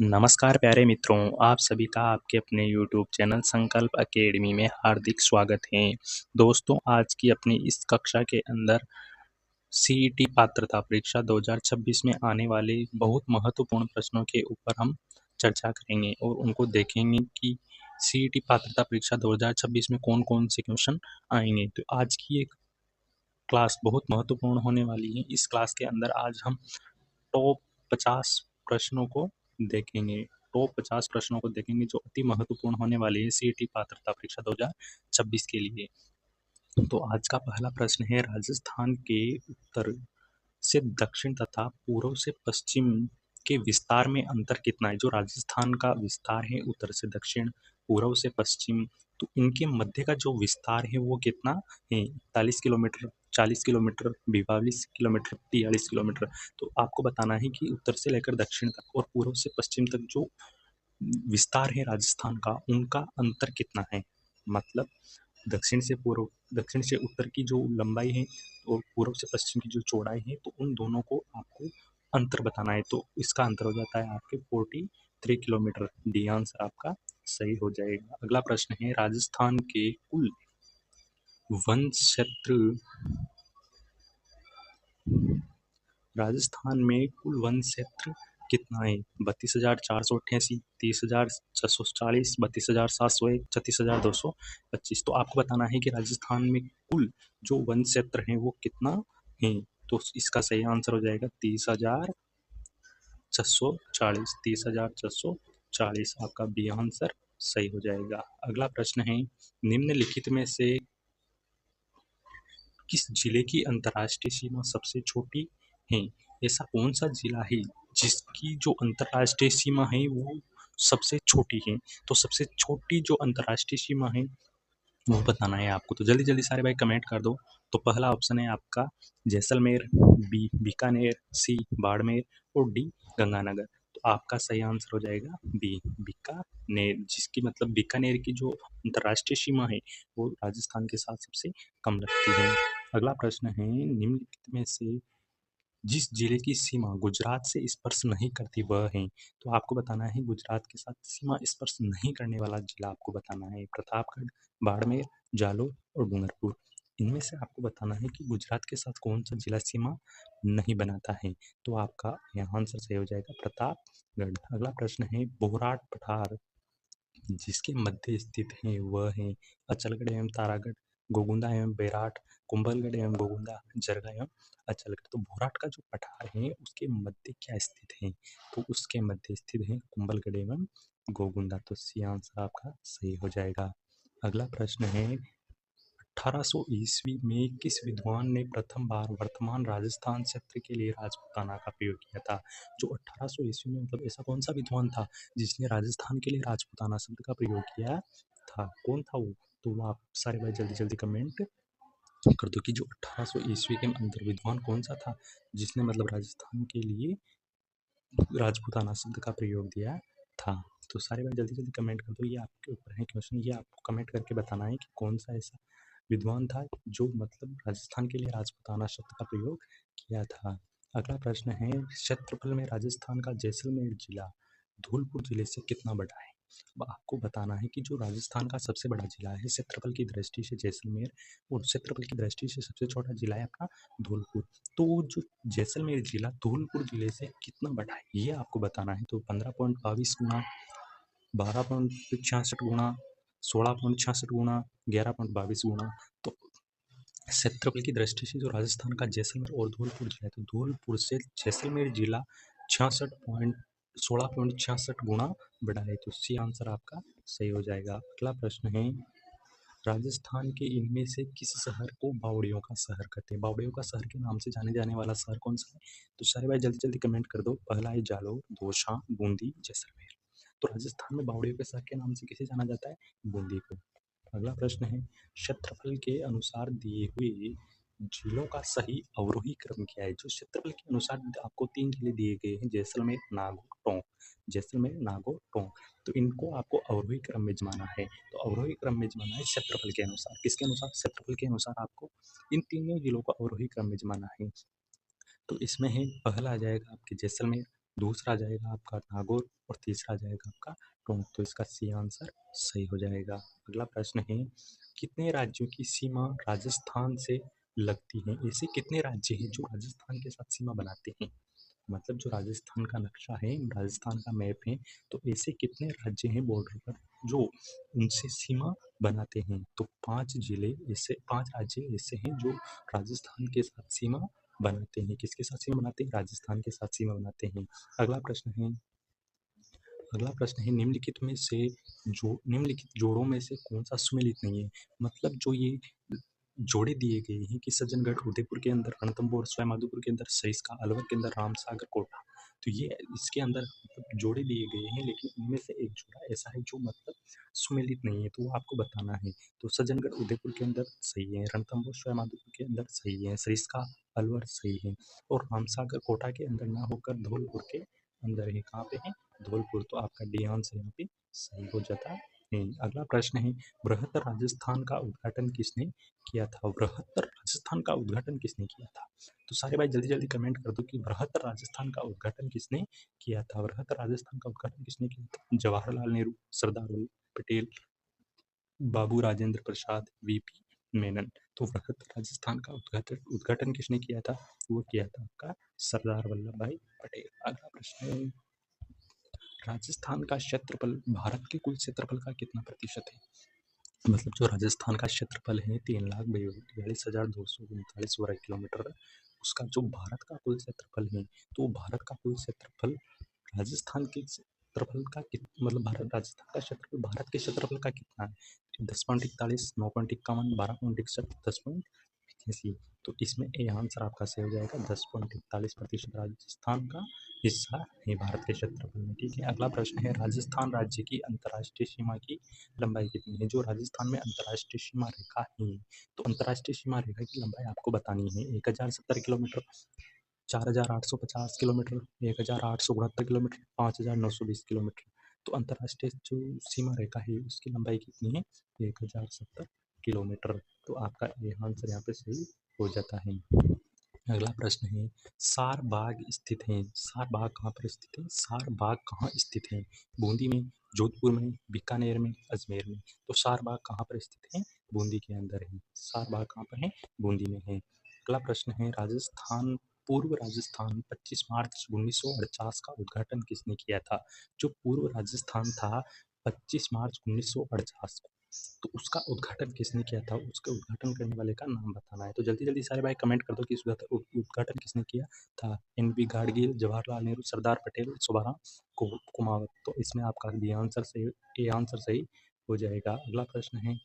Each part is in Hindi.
नमस्कार प्यारे मित्रों, आप सभी का आपके अपने यूट्यूब चैनल संकल्प अकेडमी में हार्दिक स्वागत है। दोस्तों, आज की अपनी इस कक्षा के अंदर सीईटी पात्रता परीक्षा 2026 में आने वाले बहुत महत्वपूर्ण प्रश्नों के ऊपर हम चर्चा करेंगे और उनको देखेंगे कि सीईटी पात्रता परीक्षा 2026 में कौन-कौन से क्वेश्चन आएँगे। तो आज की ये क्लास बहुत महत्वपूर्ण होने वाली है। इस क्लास के अंदर आज हम टॉप 50 प्रश्नों को देखेंगे। टॉप 50 प्रश्नों को देखेंगे जो अति महत्वपूर्ण होने वाले हैं सीईटी पात्रता परीक्षा 2026 के लिए। तो आज का पहला प्रश्न है, राजस्थान के उत्तर से दक्षिण तथा पूर्व से पश्चिम के विस्तार में अंतर कितना है? जो राजस्थान का विस्तार है उत्तर से दक्षिण, पूर्व से पश्चिम, तो इनके मध्य का जो विस्तार है वो कितना है? 41 किलोमीटर, 40 किलोमीटर, 42 किलोमीटर, 43 किलोमीटर। तो आपको बताना है कि उत्तर से लेकर दक्षिण तक और पूर्व से पश्चिम तक जो विस्तार है राजस्थान का, उनका अंतर कितना है? मतलब दक्षिण से पूर्व, दक्षिण से उत्तर की जो लंबाई है और पूर्व से पश्चिम की जो चौड़ाई है, तो उन दोनों को आपको अंतर बताना है। तो इसका अंतर हो जाता है आपके 43 किलोमीटर। डी आंसर आपका सही हो जाएगा। अगला प्रश्न है, राजस्थान के कुल वन क्षेत्र, राजस्थान में कुल वन क्षेत्र कितना है? 32,488, 30,640, 32,701, 36,225। तो आपको बताना है कि राजस्थान में कुल जो वन क्षेत्र है वो कितना है? तो इसका सही आंसर हो जाएगा 30,640। 30,640 आपका बी आंसर सही हो जाएगा। अगला प्रश्न है, निम्नलिखित में से किस जिले की अंतर्राष्ट्रीय सीमा सबसे छोटी है? ऐसा कौन सा जिला है जिसकी जो अंतर्राष्ट्रीय सीमा है वो सबसे छोटी है? तो सबसे छोटी जो अंतर्राष्ट्रीय सीमा है वो बताना है आपको। तो जल्दी जल्दी सारे भाई कमेंट कर दो। तो पहला ऑप्शन है आपका जैसलमेर, बी बीकानेर, सी बाड़मेर और डी गंगानगर। तो आपका सही आंसर हो जाएगा बी बीकानेर, जिसकी मतलब बीकानेर की जो अंतर्राष्ट्रीय सीमा है वो राजस्थान के साथ सबसे कम लगती है। अगला प्रश्न है, निम्नलिखित में से जिस जिले की सीमा गुजरात से स्पर्श नहीं करती वह है? तो आपको बताना है गुजरात के साथ सीमा स्पर्श नहीं करने वाला जिला आपको बताना है। प्रतापगढ़, बाड़मेर, जालोर और डूंगरपुर। इनमें से आपको बताना है कि गुजरात के साथ कौन सा जिला सीमा नहीं बनाता है। तो आपका यहाँ आंसर सही हो जाएगा प्रतापगढ़। अगला प्रश्न है, बोराट पठार जिसके मध्य स्थित है वह है अचलगढ़ एवं तारागढ़, गोगुंदा एवं बैराट, कुंभलगढ़ एवं गोगुंदा, जरगा एवं अचलगढ़। तो बोराट का जो पठार है उसके मध्य क्या स्थित है? तो उसके मध्य स्थित है कुंभलगढ़ एवं गोगुंदा। तो सी आंसर आपका सही हो जाएगा। अगला प्रश्न है, 1800 ईस्वी में किस विद्वान ने प्रथम बार वर्तमान राजस्थान क्षेत्र के लिए राजपूताना का प्रयोग किया था? जो 1800 ईस्वी में मतलब ऐसा कौन सा विद्वान था जिसने राजस्थान के लिए राजपूताना शब्द का प्रयोग किया था? कौन था वो? तो वो आप सारे भाई जल्दी जल्दी कमेंट कर दो कि जो 1800 ईस्वी के अंदर विद्वान कौन सा था जिसने मतलब राजस्थान के लिए राजपूताना शब्द का प्रयोग दिया था। तो सारे भाई जल्दी जल्दी कमेंट कर दो, ये आपके ऊपर है क्वेश्चन, ये आपको कमेंट करके बताना है कि कौन सा ऐसा विद्वान था जो मतलब राजस्थान के लिए राजपूताना शब्द का प्रयोग किया था। अगला प्रश्न है, क्षेत्रफल में राजस्थान का जैसलमेर जिला धौलपुर जिले से कितना बड़ा है? अब आपको बताना है कि जो राजस्थान का सबसे बड़ा जिला है क्षेत्रफल की दृष्टि से जैसलमेर, और क्षेत्रफल की दृष्टि से सबसे छोटा जिला है अपना धौलपुर। तो जो जैसलमेर जिला धौलपुर जिले से कितना बड़ा है ये आपको बताना है। तो 15.22 गुना, 12.66 गुना, 16.66 गुना, 11.22 गुना। तो क्षेत्रफल की दृष्टि से जो राजस्थान का जैसलमेर और धौलपुर जिला है, तो धौलपुर से जैसलमेर जिला 16.66 गुना बड़ा है। तो सी आंसर आपका सही हो जाएगा। अगला प्रश्न है, राजस्थान के इनमें से किस शहर को बावड़ियों का शहर कहते हैं? बावड़ियों का शहर के नाम से जाने जाने वाला शहर कौन सा है? तो सारे भाई जल्दी जल्दी कमेंट कर दो। पहला है जालोर, दौसा, बूंदी, जैसलमेर। तो राजस्थान में बावड़ियों के शहर के नाम से किसे जाना जाता है? बूंदी को। अगला प्रश्न है, क्षेत्रफल के अनुसार दिए हुए जिलों का सही अवरोही क्रम क्या है? जो क्षेत्रफल के अनुसार आपको 3 जिले दिए गए हैं, जैसलमेर, नागौर, टोंक। जैसलमेर, नागौर, टोंक। तो इनको आपको अवरोही क्रम में जमाना है। तो अवरोही क्रम में जमाना है क्षेत्रफल के अनुसार। किसके अनुसार? क्षेत्रफल के अनुसार आपको इन तीनों जिलों को अवरोही क्रम में जमाना है। तो इसमें है, पहला आ जाएगा आपके जैसलमेर, दूसरा जाएगा आपका नागौर और तीसरा जाएगा आपका टोंक। तो इसका सी आंसर सही हो जाएगा। अगला प्रश्न है, कितने राज्यों की सीमा राजस्थान से लगती है? ऐसे कितने राज्य हैं जो राजस्थान के साथ सीमा बनाते हैं? मतलब जो राजस्थान का नक्शा है, राजस्थान का मैप है, तो ऐसे कितने राज्य हैं बॉर्डर पर जो उनसे सीमा बनाते हैं? तो 5 जिले ऐसे, 5 राज्य ऐसे हैं जो राजस्थान के साथ सीमा बनाते हैं। किसके साथ सीमा बनाते हैं? राजस्थान के साथ सीमा बनाते हैं। अगला प्रश्न है, निम्नलिखित में से जो निम्नलिखित जोड़ों में से कौन सा सुमेलित नहीं है? मतलब जो ये जोड़े दिए गए हैं कि सज्जनगढ़ उदयपुर के अंदर, रणथंभौर सवाईमाधोपुर के अंदर सरिस्का, अलवर के अंदर रामसागर कोटा, तो ये इसके अंदर मतलब जोड़े दिए गए हैं, लेकिन इनमें से एक जोड़ा ऐसा है जो मतलब सुमेलित नहीं है, तो वो आपको बताना है। तो सज्जनगढ़ उदयपुर के अंदर सही है, रणथंभौर सवाईमाधोपुर के अंदर सही है, सरिस्का अलवर सही है, और रामसागर कोटा के अंदर ना होकर धौलपुर के अंदर है। कहाँ पे है? धौलपुर। तो आपका डी आंसर यहाँ पे सही हो जाता है। अगला प्रश्न है, बृहत राजस्थान का उद्घाटन किसने किया था? बृहत राजस्थान का उद्घाटन किसने किया था? तो सारे भाई जल्दी जल्दी कमेंट कर दो कि बृहत राजस्थान का उद्घाटन किसने किया था? बृहत राजस्थान का उद्घाटन किसने किया था? जवाहरलाल नेहरू, सरदार वल्लभ पटेल, बाबू राजेंद्र प्रसाद, वीपी मेनन। तो बृहत राजस्थान का उद्घाटन उद्घाटन किसने किया था? वो किया था आपका सरदार वल्लभ भाई पटेल। अगला प्रश्न है, राजस्थान का क्षेत्रफल भारत के कुल क्षेत्रफल का कितना प्रतिशत है? मतलब जो राजस्थान का क्षेत्रफल है 3,42,239 वर्ग किलोमीटर, उसका जो भारत का कुल क्षेत्रफल है, तो भारत का कुल क्षेत्रफल राजस्थान के क्षेत्रफल का मतलब भारत राजस्थान का क्षेत्रफल भारत के क्षेत्रफल का कितना है? 10.41, 9.51, 12.61, 10.85। तो इसमें ए आंसर आपका सही हो जाएगा। 10.41% राजस्थान का हिस्सा है भारत के क्षेत्रफल में। ठीक है, अगला प्रश्न है, राजस्थान राज्य की अंतर्राष्ट्रीय सीमा की लंबाई कितनी है? जो राजस्थान में अंतर्राष्ट्रीय सीमा रेखा है, तो अंतर्राष्ट्रीय सीमा रेखा की लंबाई आपको बतानी है। 1070 किलोमीटर, 4850 किलोमीटर, 1869 किलोमीटर, 5920 किलोमीटर। तो अंतर्राष्ट्रीय जो सीमा रेखा है उसकी लंबाई कितनी है? 1070 किलोमीटर। तो आपका ये आंसर यहाँ पे सही हो जाता है। अगला प्रश्न है, सार बाग स्थित है? सार बाग कहाँ पर स्थित है? सार बाग कहाँ स्थित है? बूंदी में, जोधपुर में, बीकानेर में, अजमेर में। तो सार बाग कहाँ पर स्थित है? बूंदी के अंदर है। सार बाग कहाँ पर है? बूंदी में है। अगला प्रश्न है, राजस्थान पूर्व राजस्थान 25 मार्च 1948 का उद्घाटन किसने किया था? जो पूर्व राजस्थान था 25 मार्च 1948 को, तो उसका उद्घाटन किसने किया था? उसके उद्घाटन करने वाले का नाम बताना है। तो जल्दी जल्दी सारे भाई कमेंट कर दो कि उद्घाटन किसने किया था? N B Gadgil, Jawaharlal Nehru, Sardar Patel, सुभाराम Kumawat. तो इसमें आपका बी आंसर सही, ए आंसर सही हो जाएगा। अगला प्रश्न है,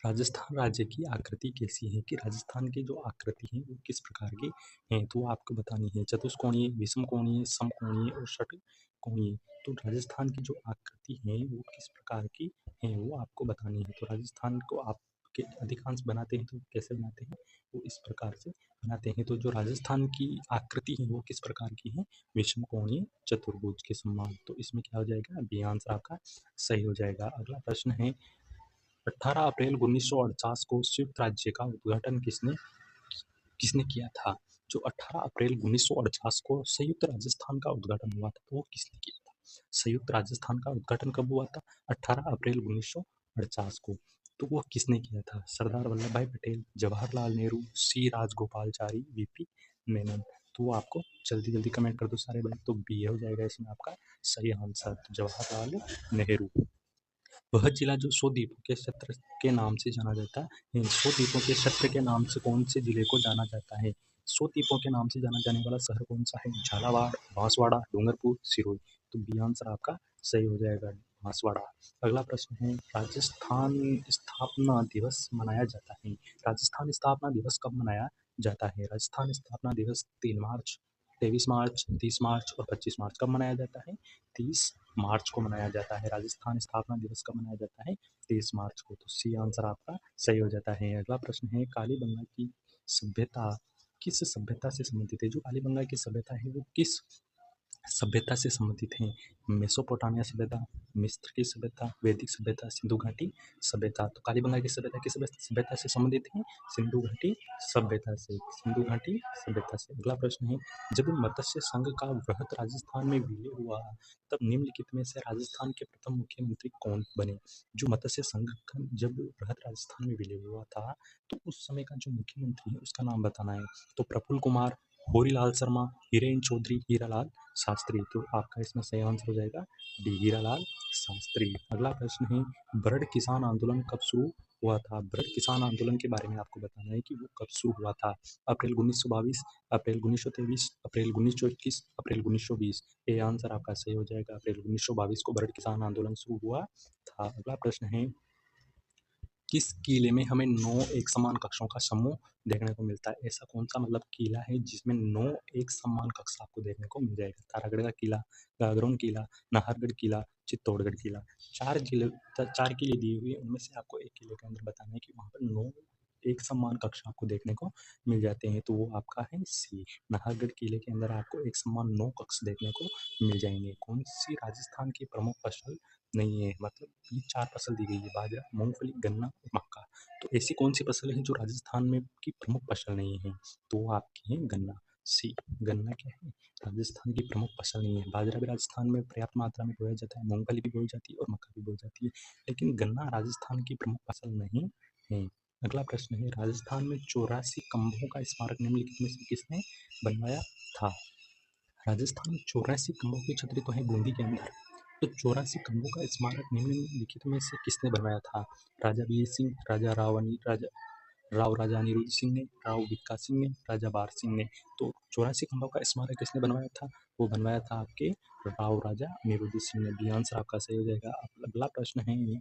राजस्थान राज्य की आकृति कैसी है? कि राजस्थान की जो आकृति है वो किस प्रकार की है? तो आपको बतानी है। चतुष्कोणीय, विषमकोणीय, समकोणीय और षटकोणीय। तो राजस्थान की जो आकृति है वो किस प्रकार की है वो आपको बतानी है। तो राजस्थान को आप के अधिकांश बनाते हैं तो कैसे बनाते हैं? वो इस प्रकार से बनाते हैं। तो जो राजस्थान की आकृति है वो किस प्रकार की है? विषमकोणीय चतुर्भुज के समान। तो इसमें क्या हो जाएगा? बी आंसर आपका सही हो जाएगा। अगला प्रश्न है, 18 अप्रैल 1948 को संयुक्त राज्य का उद्घाटन किसने किसने किया था? जो 18 अप्रैल 1948 को संयुक्त राजस्थान का उद्घाटन हुआ था, तो वो किसने किया था? संयुक्त राजस्थान का उद्घाटन कब हुआ था? 18 अप्रैल 1948 को। तो वो किसने किया था? सरदार वल्लभ भाई पटेल, जवाहरलाल नेहरू, सी राजगोपालचारी, वीपी मेनन। तो वो आपको जल्दी जल्दी कमेंट कर दो सारे भाई। तो बी हो जाएगा इसमें आपका सही आंसर, जवाहरलाल नेहरू। वह जिला जो 100 द्वीपों के क्षेत्र के नाम से जाना जाता है, 100 द्वीपों के क्षेत्र के नाम से कौन से जिले को जाना जाता है? 100 द्वीपों के नाम से जाना जाने वाला शहर कौन सा है? झालावाड़, बांसवाड़ा, डूंगरपुर, सिरोही। तो बी आंसर आपका सही हो जाएगा, बांसवाड़ा। अगला प्रश्न है, राजस्थान स्थापना दिवस मनाया जाता है? राजस्थान स्थापना दिवस कब मनाया जाता है? राजस्थान स्थापना दिवस 3 मार्च, 23 मार्च, 30 मार्च और 25 मार्च। कब मनाया जाता है? 30 मार्च को मनाया जाता है। राजस्थान स्थापना दिवस कब मनाया जाता है? 30 मार्च को। तो सी आंसर आपका सही हो जाता है। अगला प्रश्न है, कालीबंगा की सभ्यता किस सभ्यता से संबंधित है? जो कालीबंगा की सभ्यता है वो किस सभ्यता से संबंधित हैं। मेसोपोटामिया सभ्यता, मिस्र की सभ्यता, वैदिक सभ्यता, सिंधु घाटी सभ्यता। तो कालीबंगा की सभ्यता किस सभ्यता से संबंधित है? सिंधु घाटी सभ्यता से। सिंधु घाटी सभ्यता से। अगला प्रश्न है, जब मत्स्य संघ का वृहत राजस्थान में विलय हुआ, तब निम्नलिखित में से राजस्थान के प्रथम मुख्यमंत्री कौन बने? जो मत्स्य संघ का जब वृहत राजस्थान में विलय हुआ था, तो उस समय का जो मुख्यमंत्री है उसका नाम बताना है। तो प्रफुल्ल कुमार, होरीलाल शर्मा, हीरेन चौधरी, हीरालाल शास्त्री। तो आपका इसमें सही आंसर हो जाएगा डी, हीरालाल शास्त्री। अगला प्रश्न है, ब्रड किसान आंदोलन कब शुरू हुआ था? ब्रड किसान आंदोलन के बारे में आपको बताना है कि वो कब शुरू हुआ था। अप्रैल 1922, अप्रैल 1923, अप्रैल 1921, अप्रैल 1920। ये आंसर आपका सही हो जाएगा, अप्रैल 1922 को ब्रड किसान आंदोलन शुरू हुआ था। अगला प्रश्न है, किस किले में हमें 9 एक समान कक्षों का समूह देखने को मिलता है? ऐसा कौन सा मतलब किला है जिसमें 9 एक समान कक्ष आपको देखने को मिल जाएगा? तारागढ़ का किला, गागरोन किला, नाहरगढ़ किला, चित्तौड़गढ़ किला। 4 किले दिए हुए हैं, उनमें से आपको एक किले के अंदर बताना है कि वहाँ पर 9 एक समान कक्ष आपको देखने को मिल जाते हैं। तो वो आपका है सी, नाहरगढ़ किले के अंदर आपको एक समान 9 कक्ष देखने को मिल जाएंगे। कौन सी राजस्थान की प्रमुख फसल नहीं है? मतलब ये 4 फसल दी गई है, बाजरा, मूँगफली, गन्ना और मक्का। तो ऐसी कौन-सी फसल है जो राजस्थान में की प्रमुख फसल नहीं है? तो वो आपकी है गन्ना, सी। गन्ना क्या है? राजस्थान की प्रमुख फसल नहीं है। बाजरा भी राजस्थान में पर्याप्त मात्रा में बोया जाता है, मूँगफली भी बोई जाती है और मक्का भी बोई जाती है, लेकिन गन्ना राजस्थान की प्रमुख फसल नहीं है। अगला प्रश्न है, राजस्थान में 84 खंभों का स्मारक निम्नलिखित में से किसने बनवाया था? राजस्थान में 84 खंभों की छतरी तो है बूंदी के अंदर। तो 84 खंभों का स्मारक निम्नलिखित में से किसने बनवाया था? राजा वीर सिंह, राव राजा अनिरुद्ध सिंह ने, राव भिक्का सिंह ने, राजा बार सिंह ने। तो 84 खंभों का स्मारक किसने बनवाया था? वो बनवाया था आपके राव राजा अनिरुद्ध सिंह ने। बी आंसर आपका सही हो जाएगा। अगला प्रश्न है,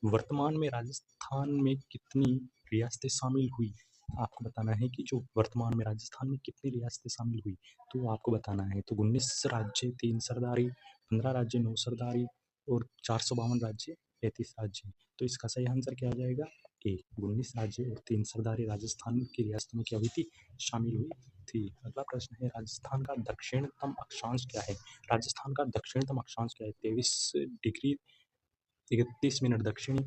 वर्तमान में राजस्थान में कितनी रियासतें शामिल हुई? आपको बताना है कि जो वर्तमान में राजस्थान में कितनी रियासतें शामिल हुई, तो आपको बताना है। तो 19 राज्य, 3 सरदारी, 15 राज्य, 9 सरदारी और 452 राज्य, 33 राज्य। तो इसका सही आंसर क्या हो जाएगा? ए, 19 राज्य और 3 सरदारी राजस्थान की रियासतों में क्या हुई थी? शामिल हुई थी। अगला प्रश्न है, राजस्थान का दक्षिणतम अक्षांश क्या है? राजस्थान का दक्षिणतम अक्षांश क्या है? 23 डिग्री 31 मिनट दक्षिणी,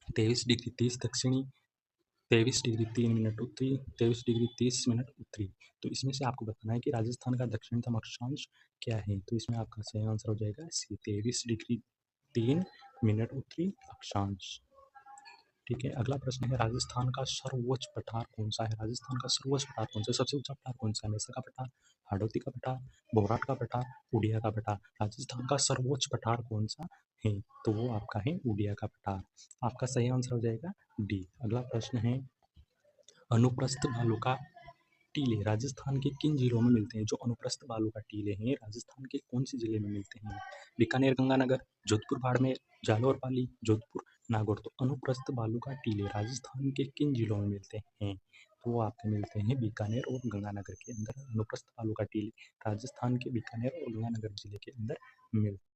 23 डिग्री 30 दक्षिणी, 23 डिग्री 3 मिनट उत्तरी, 23 डिग्री 30 मिनट उत्तरी। तो इसमें से आपको बताना है कि राजस्थान का दक्षिणतम अक्षांश क्या है? तो इसमें आपका सही आंसर हो जाएगा सी, 23 डिग्री 3 मिनट उत्तरी अक्षांश। ठीक है, अगला प्रश्न है, राजस्थान का सर्वोच्च पठार कौन सा है? राजस्थान का सर्वोच्च पठार कौन सा है? सबसे ऊंचा पठार कौन सा है? मेसा का पठार, हाड़ौती का पठार, बोराट का पठार, उड़िया का पठार। राजस्थान का सर्वोच्च पठार कौन सा है? तो वो आपका है उड़िया का पठार। आपका सही आंसर हो जाएगा डी। अगला प्रश्न है, अनुप्रस्थ भालू का टीले राजस्थान के किन जिलों में मिलते हैं? जो अनुप्रस्थ भालू का टीले हैं राजस्थान के कौन से जिले में मिलते हैं? बीकानेर, गंगानगर, जोधपुर, बाड़मेर, जालौर, पाली, जोधपुर, नागौर। तो अनुप्रस्थ भालू का टीले राजस्थान के किन जिलों में मिलते हैं? तो वो आपके मिलते हैं बीकानेर और गंगानगर के अंदर। अनुप्रस्थ भालू का टीले राजस्थान के बीकानेर और गंगानगर जिले के अंदर मिलते